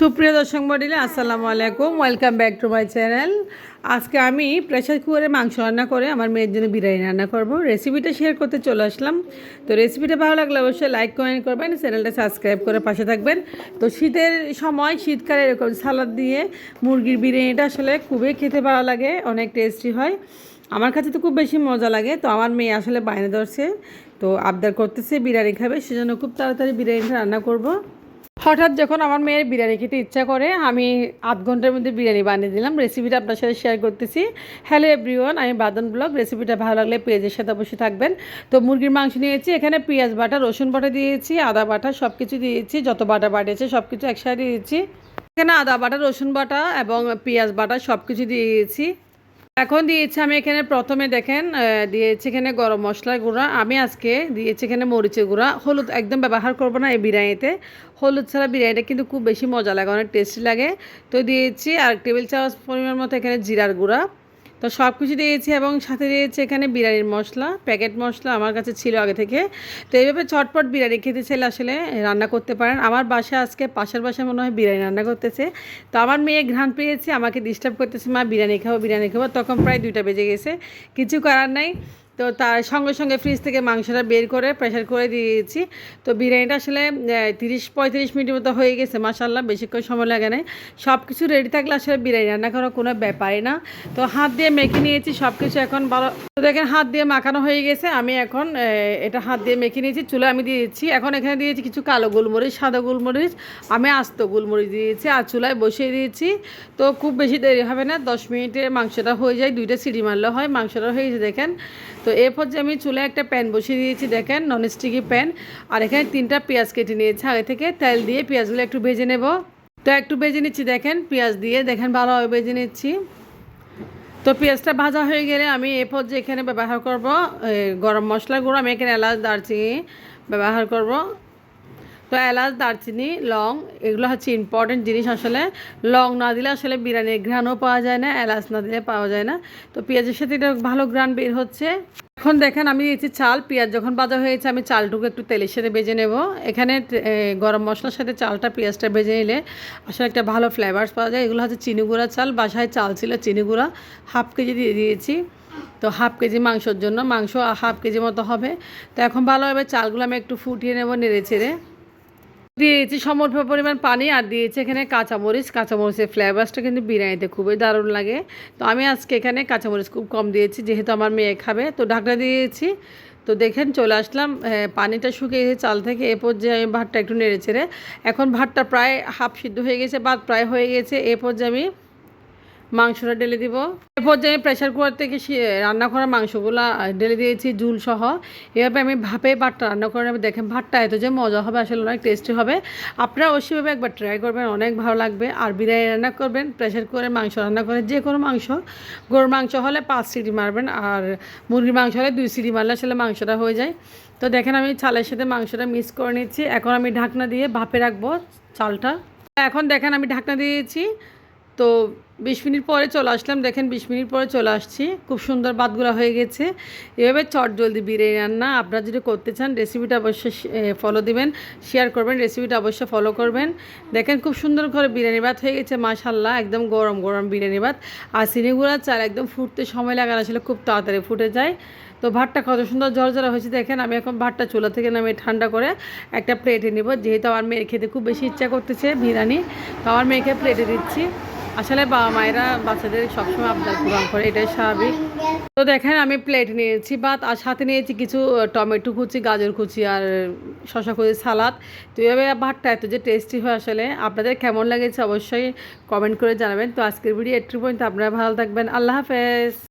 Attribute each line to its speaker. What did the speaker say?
Speaker 1: সুপ্রিয় দর্শক মণ্ডলী, আসসালামু আলাইকুম। Welcome back to my channel. আজকে আমি প্রেসার কুকারে মাংস রান্না করে আমার মেয়ের জন্য বিরিয়ানি রান্না করব। রেসিপিটা শেয়ার করতে চলে আসলাম। তো রেসিপিটা ভালো লাগলে অবশ্যই লাইক কমেন্ট করবেন, চ্যানেলটা সাবস্ক্রাইব করে পাশে থাকবেন। তো শীতের সময় শীতকালে এরকম সালাদ দিয়ে মুরগির বিরিয়ানিটা আসলে খুবই খেতে ভালো লাগে, অনেক টেস্টি হয়। আমার কাছে তো খুব বেশি মজা লাগে। তো আমার মেয়ে আসলে বায়না ধরছে, তো আবদার করতেছে বিরিয়ানি খাবে, সেজন্য খুব তাড়াতাড়ি বিরিয়ানিটা রান্না করব। হঠাৎ যখন আমার মেয়ের বিরিয়ানি খেতে ইচ্ছা করে, আমি আধ ঘন্টার মধ্যে বিরিয়ানি বানিয়ে দিলাম। রেসিপিটা আপনার সাথে শেয়ার করতেছি। হ্যালো এভরিওয়ান, আমি বাদন ব্লগ। রেসিপিটা ভালো লাগলে পেজের সাথে অবশ্যই থাকবেন। তো মুরগির মাংস নিয়েছি, এখানে পেঁয়াজ বাটা, রসুন বাটা দিয়েছি, আদা বাটা, সব কিছু দিয়েছি, যত বাটা বাটিয়েছে সব কিছু একসাথে দিয়েছি। এখানে আদা বাটা, রসুন বাটা এবং পেঁয়াজ বাটা সব কিছু দিয়েছি। এখন দিয়েছি আমি এখানে প্রথমে দেখেন দিয়েছি এখানে গরম মশলার গুঁড়া, আমি আজকে দিয়েছি এখানে মরিচের গুঁড়া। হলুদ একদম ব্যবহার করবো না এই বিরিয়ানিতে। হলুদ ছাড়া বিরিয়ানিটা কিন্তু খুব বেশি মজা লাগে, অনেক টেস্টি লাগে। তো দিয়েছি আর টেবিল চামচ পরিমাণ মতো এখানে জিরার গুঁড়া। তো সব কিছু দিয়েছি এবং সাথে দিয়েছি এখানে বিরিয়ানির মশলা, প্যাকেট মশলা আমার কাছে ছিল আগে থেকে। তো এইভাবে চটপট বিরিয়ানি খেতে চাইলে আসলে রান্না করতে পারেন। আমার বাসায় আজকে পাশের বাসায় মনে হয় বিরিয়ানি রান্না করতেছে। তো আমার মেয়ে ঘ্রাণ পেয়েছে, আমাকে ডিস্টার্ব করতেছে, মা বিরিয়ানি খাবো বিরিয়ানি খাবো। তখন প্রায় 2টা বেজে গেছে, কিছু করার নাই। তো তার সঙ্গে সঙ্গে ফ্রিজ থেকে মাংসটা বের করে প্রেশার করে দিয়েছি। তো বিরিয়ানিটা আসলে 30-35 মিনিটের মতো হয়ে গেছে, মাশাআল্লাহ, বেশিক্ষণ সময় লাগে না। সব কিছু রেডি থাকলে আসলে বিরিয়ানি রান্না করার কোনো ব্যাপারই না। তো হাত দিয়ে মেখে নিয়েছি সব কিছু, এখন ভালো। তো দেখেন হাত দিয়ে মাখানো হয়ে গেছে। আমি এখন এটা হাত দিয়ে মেখে নিয়েছি, চুলে আমি দিয়েছি। এখন এখানে দিয়েছি কিছু কালো গোলমরিচ, সাদা গোলমরিচ, আমি আস্ত গোলমরিচ দিয়েছি আর চুলায় বসিয়ে দিয়েছি। তো খুব বেশি দেরি হবে না, 10 মিনিটে মাংসটা হয়ে যায়, 2টা সিটি মারলে হয়, মাংসটা হয়ে গেছে দেখেন। তো এরপর যে আমি চুলায় একটা প্যান বসিয়ে দিয়েছি, দেখেন ননস্টিকি প্যান। আর এখানে 3টা পেঁয়াজ কেটে নিয়েছি আগে থেকে, তেল দিয়ে পেঁয়াজগুলো একটু ভেজে নেব। তো একটু ভেজে নিচ্ছি, দেখেন পেঁয়াজ দিয়ে, দেখেন ভালোভাবে ভেজে নিচ্ছি। তো পেঁয়াজটা ভাজা হয়ে গেলে আমি এরপর যে এখানে ব্যবহার করব গরম মশলার গুঁড়ো, আমি এখানে এলাচ দারচিনি ব্যবহার করব। তো এলাচ দারচিনি লং এগুলো হচ্ছে ইম্পর্টেন্ট জিনিস। আসলে লং না দিলে আসলে বিরিয়ানির ঘ্রাণও পাওয়া যায় না, এলাচ না দিলে পাওয়া যায় না। তো পেঁয়াজের সাথে এটা ভালো ঘ্রাণ বের হচ্ছে। এখন দেখেন আমি দিয়েছি চাল, পেঁয়াজ যখন ভাজা হয়েছে আমি চালটুকু একটু তেলের সাথে ভেজে নেব। এখানে গরম মশলার সাথে চালটা পেঁয়াজটা ভেজে নিলে আসলে একটা ভালো ফ্লেভারস পাওয়া যায়। এগুলো হচ্ছে চিনি গুঁড়া চাল, বাসায় চাল ছিল চিনি গুঁড়া, হাফ কেজি দিয়ে দিয়েছি। তো হাফ কেজি মাংসর জন্য, মাংস হাফ কেজি মতো হবে। তো এখন ভালোভাবে চালগুলো আমি একটু ফুটিয়ে নেব নেড়ে ছেড়ে। দিয়েছি সম পরিমাণ পানি আর দিয়েছি এখানে কাঁচামরিচ। কাঁচামরিচের ফ্লেভারসটা কিন্তু বিরিয়ানিতে খুবই দারুণ লাগে। তো আমি আজকে এখানে কাঁচামরিচ খুব কম দিয়েছি, যেহেতু আমার মেয়ে খাবে। তো ঢাকনা দিয়েছি। তো দেখেন চলে আসলাম, পানিটা শুকিয়ে গেছে চাল থেকে। এরপর যে আমি ভাতটা একটু নেড়ে ছেড়ে, এখন ভাতটা প্রায় হাফ সিদ্ধ হয়ে গেছে, ভাত প্রায় হয়ে গেছে। এরপর যে আমি মাংসটা ঢেলে দিব। এরপর যে আমি প্রেশার কুকার থেকে রান্না করা মাংসগুলো ঢেলে দিয়েছি ঝুল সহ। এভাবে আমি ভাপে ভাতটা রান্না করে নেব। দেখেন ভাতটা এত যে মজা হবে, আসলে অনেক টেস্টি হবে। আপনারা অবশ্যইভাবে একবার ট্রাই করবেন, অনেক ভালো লাগবে। আর বিরিয়ানি রান্না করবেন, প্রেশার কুকারে মাংস রান্না করে, যে কোনো মাংস, গরুর মাংস হলে 5 সিটি মারবেন, আর মুরগির মাংস হলে 2 সিটি মারলে আসলে মাংসটা হয়ে যায়। তো দেখেন আমি চালের সাথে মাংসটা মিক্স করে নিচ্ছি। এখন আমি ঢাকনা দিয়ে ভাপে রাখবো চালটা। এখন দেখেন আমি ঢাকনা দিয়েছি। তো 20 মিনিট পরে চলে আসলাম, দেখেন 20 মিনিট পরে চলে আসছি, খুব সুন্দর ভাতগুলো হয়ে গেছে। এভাবে চট জলদি বিরিয়ানি রান্না আপনারা যদি করতে চান, রেসিপিটা অবশ্যই ফলো দিবেন, শেয়ার করবেন, রেসিপিটা অবশ্যই ফলো করবেন। দেখেন খুব সুন্দর করে বিরিয়ানি ভাত হয়ে গেছে, মাশাআল্লাহ, একদম গরম গরম বিরিয়ানি ভাত। আর চিনিগুড়া চাল একদম ফুটতে সময় লাগে না, আসলে খুব তাড়াতাড়ি ফুটে যায়। তো ভাতটা কত সুন্দর ঝরঝরা হয়েছে দেখেন। আমি এখন ভাতটা চুলা থেকে নামিয়ে ঠান্ডা করে একটা প্লেটে নেব, যেহেতু আমার মেয়ের খেতে খুব বেশি ইচ্ছা করতেছে বিরিয়ানি। তো আমার মেয়েকে প্লেটে দিচ্ছি। আসলে বাবা মায়েরা বাচ্চাদের সবসময় আবদার পূরণ করে, এটাই স্বাভাবিক। তো দেখেন আমি প্লেট নিয়েছি ভাত, আর সাথে নিয়েছি কিছু টমেটো কুচি, গাজর কুচি আর শসা কুচি, সালাদ। তো এইভাবে ভাতটা এত যে টেস্টি হয়, আসলে আপনাদের কেমন লেগেছে অবশ্যই কমেন্ট করে জানাবেন। তো আজকের ভিডিও একটু পর্যন্ত, আপনারা ভালো থাকবেন, আল্লাহ হাফেজ।